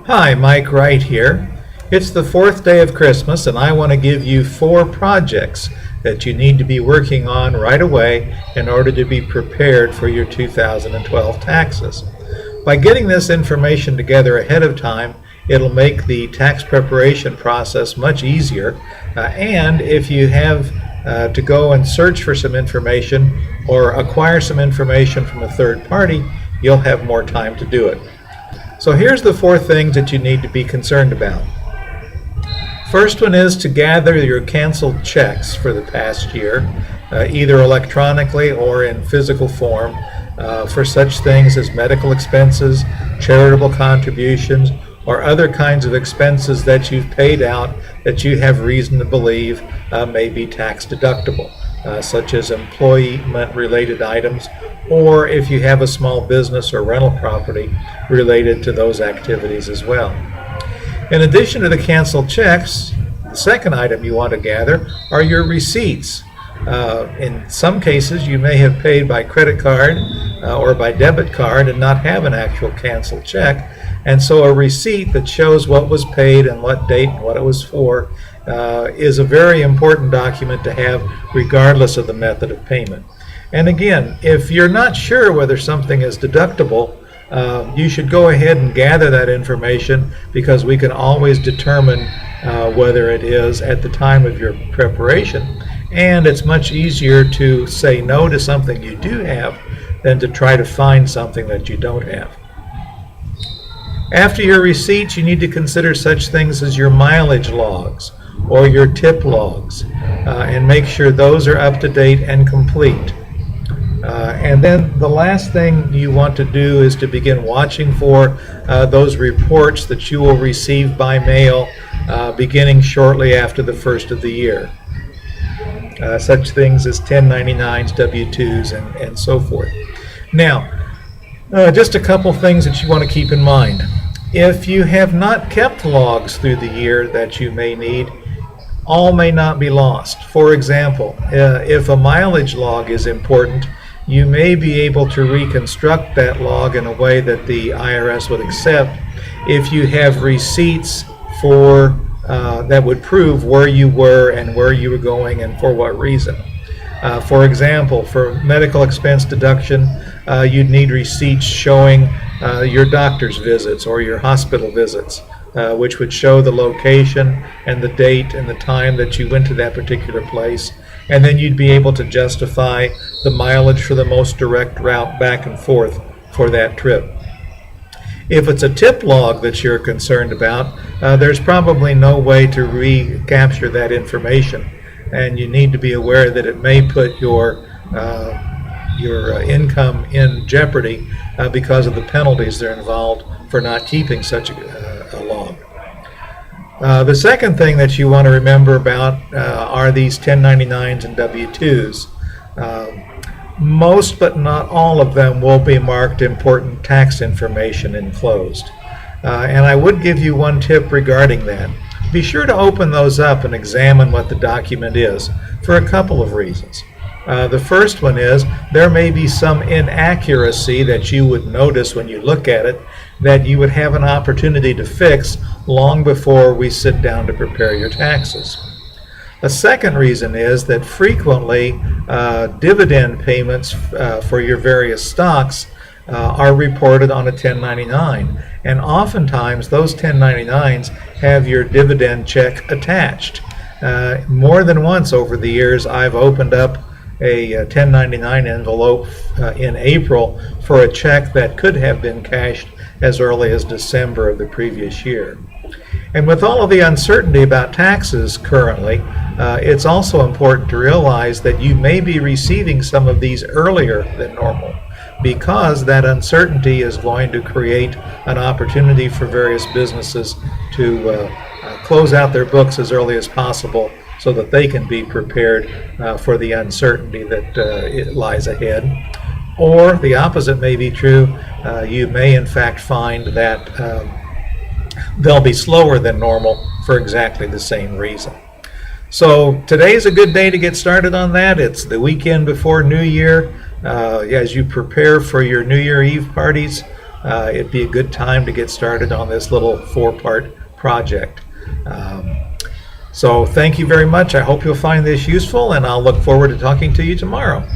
Hi, Mike Wright here. It's the fourth day of Christmas, and I want to give you 4 projects that you need to be working on right away in order to be prepared for your 2012 taxes. By getting this information together ahead of time, it'll make the tax preparation process much easier, and if you have to go and search for some information or acquire some information from a third party, you'll have more time to do it. So here's the 4 things that you need to be concerned about. First one is to gather your canceled checks for the past year, either electronically or in physical form, for such things as medical expenses, charitable contributions, or other kinds of expenses that you've paid out that you have reason to believe may be tax deductible, such as employment-related items, or if you have a small business or rental property related to those activities as well. In addition to the canceled checks, the second item you want to gather are your receipts. In some cases, you may have paid by credit card or by debit card and not have an actual canceled check. And so a receipt that shows what was paid and what date and what it was for is a very important document to have regardless of the method of payment. And again, if you're not sure whether something is deductible, you should go ahead and gather that information, because we can always determine whether it is at the time of your preparation. And it's much easier to say no to something you do have than to try to find something that you don't have. After your receipts, you need to consider such things as your mileage logs or your tip logs, and make sure those are up to date and complete. And then the last thing you want to do is to begin watching for those reports that you will receive by mail beginning shortly after the first of the year. Such things as 1099s, W-2s, and so forth. Now, just a couple things that you want to keep in mind. If you have not kept logs through the year that you may need, all may not be lost. For example, if a mileage log is important, you may be able to reconstruct that log in a way that the IRS would accept if you have receipts for that would prove where you were and where you were going and for what reason. For example, for medical expense deduction, you'd need receipts showing your doctor's visits or your hospital visits, which would show the location and the date and the time that you went to that particular place. And then you'd be able to justify the mileage for the most direct route back and forth for that trip. If it's a tip log that you're concerned about, there's probably no way to recapture that information, and you need to be aware that it may put your income in jeopardy because of the penalties that are involved for not keeping such a log. The second thing that you want to remember about are these 1099s and W-2s. Most but not all of them will be marked important tax information enclosed. And I would give you one tip regarding that. Be sure to open those up and examine what the document is for a couple of reasons. The first one is there may be some inaccuracy that you would notice when you look at it that you would have an opportunity to fix long before we sit down to prepare your taxes. A second reason is that frequently dividend payments for your various stocks are reported on a 1099, and oftentimes those 1099s have your dividend check attached. More than once over the years, I've opened up a 1099 envelope in April for a check that could have been cashed as early as December of the previous year. And with all of the uncertainty about taxes currently, it's also important to realize that you may be receiving some of these earlier than normal, because that uncertainty is going to create an opportunity for various businesses to close out their books as early as possible so that they can be prepared for the uncertainty that it lies ahead. Or the opposite may be true. You may in fact find that they'll be slower than normal for exactly the same reason. So today's a good day to get started on that. It's the weekend before New Year. As you prepare for your New Year Eve parties, it'd be a good time to get started on this little 4-part project. So thank you very much. I hope you'll find this useful, and I'll look forward to talking to you tomorrow.